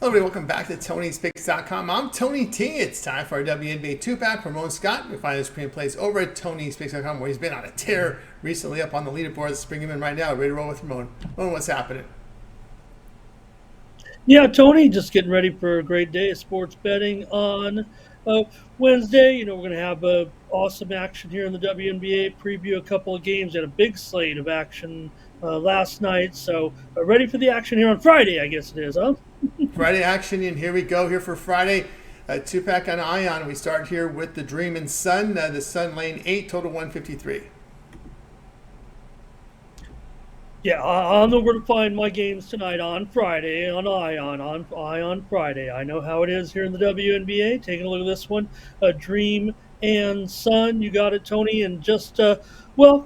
Hello, everybody. Welcome back to TonySpicks.com. I'm Tony T. It's time for our WNBA two-pack. Ramon Scott. We find his screen plays over at TonySpicks.com, where he's been on a tear recently up on the leaderboard. Let's bring him in right now. Ready to roll with Ramon. Ramon, what's happening? Yeah, Tony, just getting ready for a great day of sports betting on uh, Wednesday. We're going to have awesome action here in the WNBA. Preview a couple of games. Had a big slate of action last night, so ready for the action here on Friday, I guess it is, huh? Friday action, and here we go here for Friday. Two-pack on Ion. We start here with the Dream and Sun. The Sun lane 8, total 153. Yeah, I'll know where to find my games tonight on Friday on Ion Friday. I know how it is here in the WNBA. Taking a look at this one, Dream and Sun. You got it, Tony. And just a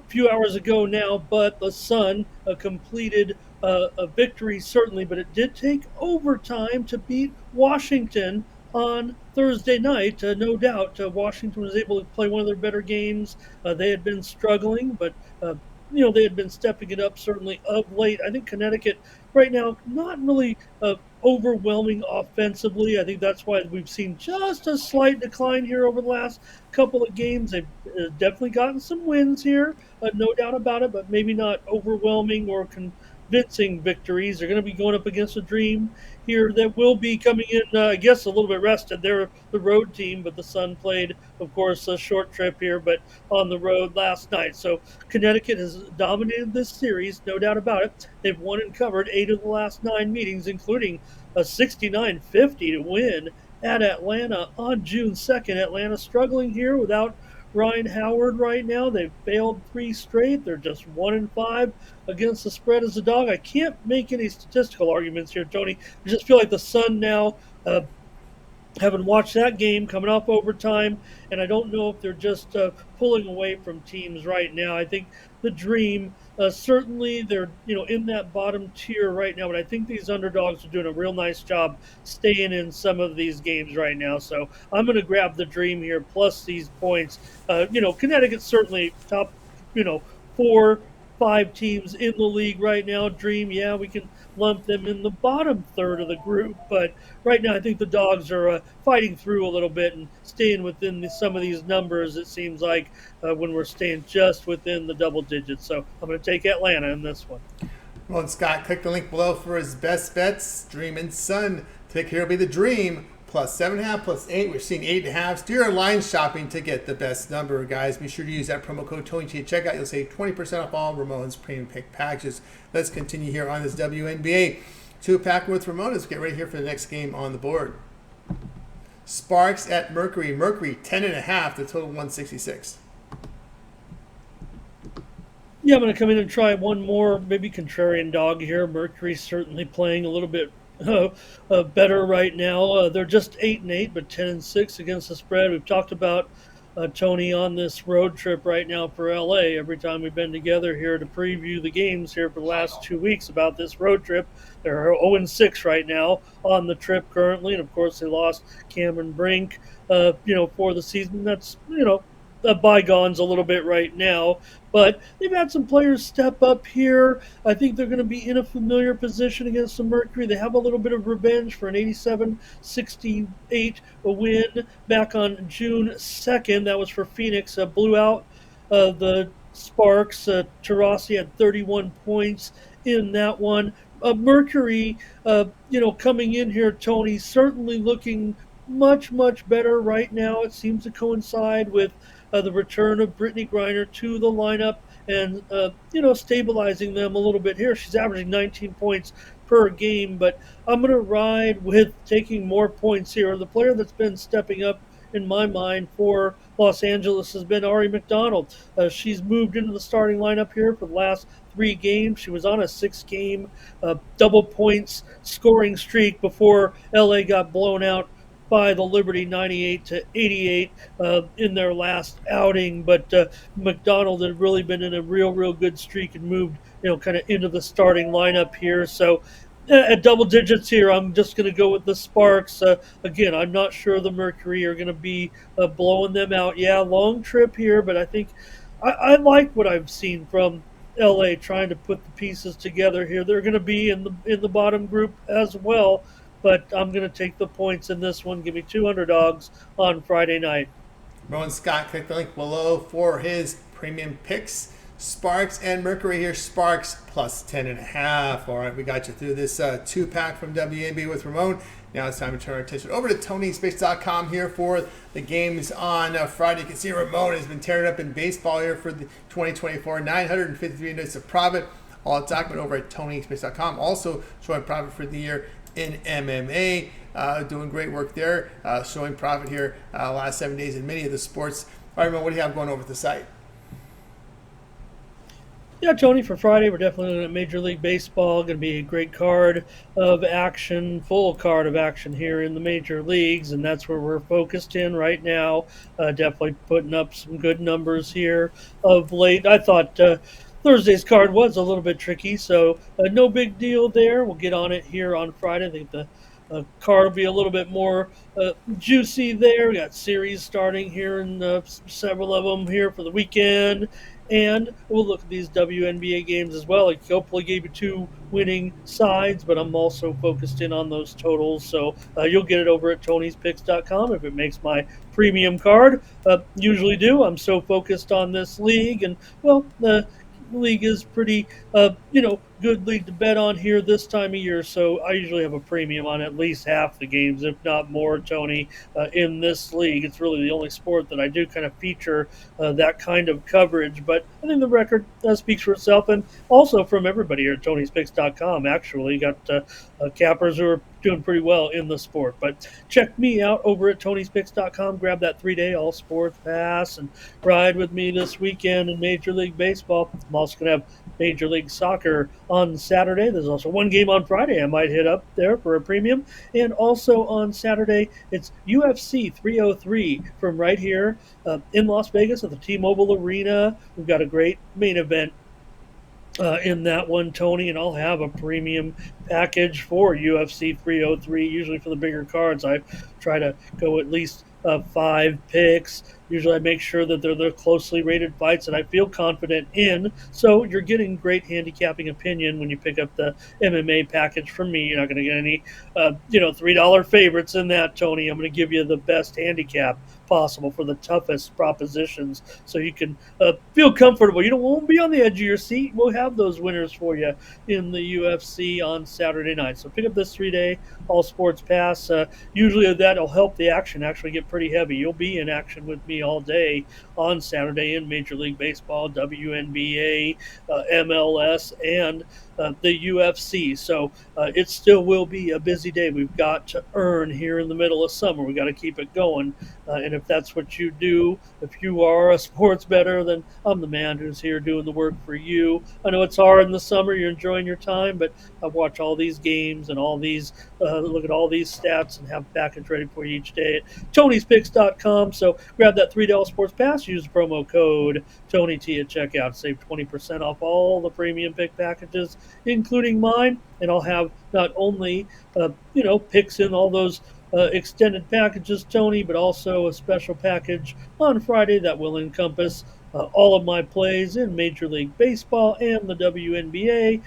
few hours ago now, but the Sun completed a victory certainly, but it did take overtime to beat Washington on Thursday night. No doubt, Washington was able to play one of their better games. They had been struggling, but they had been stepping it up certainly of late. I think Connecticut right now not really overwhelming offensively. I think that's why we've seen just a slight decline here over the last couple of games. They've definitely gotten some wins here, no doubt about it, but maybe not overwhelming or convincing victories. They're going to be going up against a Dream here that will be coming in, I guess, a little bit rested. They're the road team, but the Sun played, of course, a short trip here, but on the road last night. So Connecticut has dominated this series, no doubt about it. They've won and covered 8 of the last 9 meetings, including a 69-50 to win at Atlanta on June 2nd. Atlanta struggling here without Ryan Howard right now. They've failed 3 straight. They're just 1-5 against the spread as a dog. I can't make any statistical arguments here, Tony. I just feel like the Sun now, having watched that game coming off overtime, and I don't know if they're just pulling away from teams right now. I think the Dream, certainly they're in that bottom tier right now, but I think these underdogs are doing a real nice job staying in some of these games right now. So I'm going to grab the Dream here plus these points. Connecticut's certainly top, 4-5 teams in the league right now. Dream, yeah, we can lump them in the bottom third of the group, but right now I think the dogs are fighting through a little bit and staying within some of these numbers. It seems like when we're staying just within the double digits. So I'm going to take Atlanta in this one. Well, Scott, click the link below for his best bets. Dream and Sun. Pick here will be the Dream. Plus 7.5, plus 8. We're seeing 8.5. Do your line shopping to get the best number, guys. Be sure to use that promo code TonyT at checkout. You'll save 20% off all Ramon's premium pick packages. Let's continue here on this WNBA two-pack with Ramon. Let's get ready here for the next game on the board. Sparks at Mercury. Mercury 10.5. The total 166. Yeah, I'm going to come in and try one more, maybe contrarian dog here. Mercury's certainly playing a little bit better right now. They're just 8-8, but 10-6 against the spread. We've talked about Tony on this road trip right now for LA. Every time we've been together here to preview the games here for the last 2 weeks about this road trip, they're 0-6 right now on the trip currently, and of course they lost Cameron Brink, for the season. That's bygones a little bit right now, but they've had some players step up here. I think they're going to be in a familiar position against the Mercury. They have a little bit of revenge for an 87-68 win back on June 2nd. That was for Phoenix. Blew out the Sparks. Taurasi had 31 points in that one. Mercury, coming in here, Tony, certainly looking much, much better right now. It seems to coincide with the return of Brittany Griner to the lineup and, stabilizing them a little bit here. She's averaging 19 points per game, but I'm going to ride with taking more points here. The player that's been stepping up in my mind for Los Angeles has been Ari McDonald. She's moved into the starting lineup here for the last 3 games. She was on a 6-game double points scoring streak before LA got blown out by the Liberty 98-88 in their last outing. But McDonald had really been in a real good streak and moved, kind of into the starting lineup here. So at double digits here, I'm just going to go with the Sparks. Again, I'm not sure the Mercury are going to be blowing them out. Yeah, long trip here, but I think I like what I've seen from LA trying to put the pieces together here. They're going to be in the bottom group as well. but I'm going to take the points in this one. Give me 2 underdogs on Friday night. Rowan Scott, click the link below for his premium picks. Sparks and Mercury here. Sparks plus 10.5. All right, we got you through this 2-pack from WNBA with Ramon. Now it's time to turn our attention over to TonySpace.com here for the games on Friday. You can see Ramon has been tearing up in baseball here for the 2024. 953 units of profit. All document over at TonySpace.com. Also showing profit for the year in MMA. Doing great work there. Showing profit here last 7 days in many of the sports. All right, Ramon, what do you have going over at the site? Yeah, Tony, for Friday, we're definitely looking at Major League Baseball. Going to be a great card of action, full card of action here in the major leagues, and that's where we're focused in right now. Definitely putting up some good numbers here of late. I thought Thursday's card was a little bit tricky, so no big deal there. We'll get on it here on Friday. I think the card will be a little bit more juicy there. We got series starting here and several of them here for the weekend. And we'll look at these WNBA games as well. I hopefully gave you 2 winning sides, but I'm also focused in on those totals. So you'll get it over at Tony'sPicks.com if it makes my premium card. Usually do. I'm so focused on this league. And, well, the league is pretty, good league to bet on here this time of year. So I usually have a premium on at least half the games, if not more, Tony, in this league. It's really the only sport that I do kind of feature that kind of coverage. But I think the record speaks for itself. And also from everybody here at Tony'sPicks.com, actually, got cappers who are doing pretty well in the sport. But check me out over at Tony'sPicks.com. Grab that 3-day all sports pass and ride with me this weekend in Major League Baseball. I'm also going to have Major League Soccer on Saturday. There's also one game on Friday I might hit up there for a premium. And also on Saturday, it's UFC 303 from right here in Las Vegas at the T-Mobile Arena. We've got a great main event in that one, Tony, and I'll have a premium package for UFC 303. Usually for the bigger cards, I try to go at least 5 picks. Usually I make sure that they're the closely rated fights that I feel confident in. So you're getting great handicapping opinion when you pick up the MMA package from me. You're not going to get any, $3 favorites in that, Tony. I'm going to give you the best handicap possible for the toughest propositions so you can feel comfortable. You won't be on the edge of your seat. We'll have those winners for you in the UFC on Saturday night. So pick up this 3-day all sports pass. Usually that'll help the action actually get pretty heavy. You'll be in action with me all day on Saturday in Major League Baseball, WNBA, MLS, and the UFC. So it still will be a busy day. We've got to earn here in the middle of summer. We've got to keep it going. And if that's what you do, if you are a sports bettor, then I'm the man who's here doing the work for you. I know it's hard in the summer. You're enjoying your time, but I watch all these games and all these, look at all these stats and have a package ready for you each day at Tony'sPicks.com. So grab that $3 sports pass. Use the promo code TonyT at checkout. Save 20% off all the premium pick packages, including mine. And I'll have not only, picks in all those extended packages, Tony, but also a special package on Friday that will encompass all of my plays in Major League Baseball and the WNBA.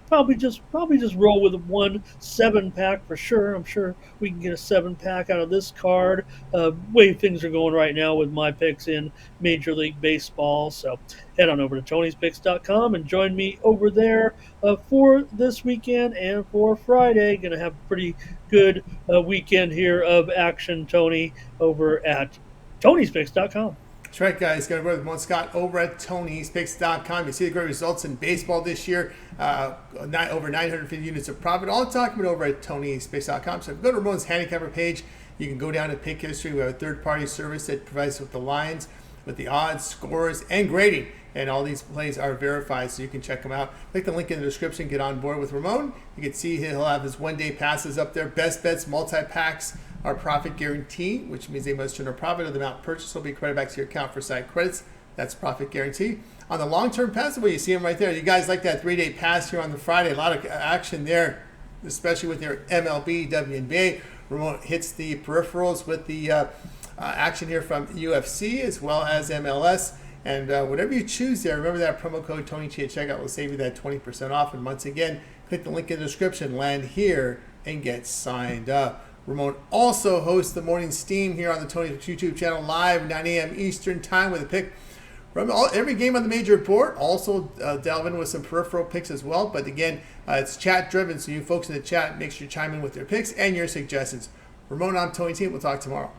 Probably just roll with one 7-pack for sure. I'm sure we can get a 7-pack out of this card. Way things are going right now with my picks in Major League Baseball. So head on over to Tony'sPicks.com and join me over there for this weekend and for Friday. Going to have a pretty good weekend here of action, Tony, over at Tony'sPicks.com. That's right, guys. Got to go with Ramon Scott over at Tony'sPicks.com. You see the great results in baseball this year. Over 950 units of profit. All document over at Tony'sPicks.com. So if you go to Ramon's handicapper page, you can go down to pick history. We have a third-party service that provides us with the lines, with the odds, scores, and grading. And all these plays are verified, so you can check them out. Click the link in the description. Get on board with Ramon. You can see he'll have his one-day passes up there. Best bets, multi-packs are profit guarantee, which means they must turn a profit of the amount purchased will be credited back to your account for side credits. That's profit guarantee. On the long-term pass, well, you see them right there. You guys like that 3-day pass here on the Friday. A lot of action there, especially with your MLB, WNBA. Ramon hits the peripherals with the action here from UFC as well as MLS. And whatever you choose there, remember that promo code TonyT at checkout will save you that 20% off. And once again, click the link in the description. Land here and get signed up. Ramon also hosts the Morning Steam here on the Tony YouTube channel live 9 a.m. Eastern Time with a pick from every game on the major report. Also delve in with some peripheral picks as well. But again, it's chat driven, so you folks in the chat make sure you chime in with your picks and your suggestions. Ramon, I'm Tony T. We'll talk tomorrow.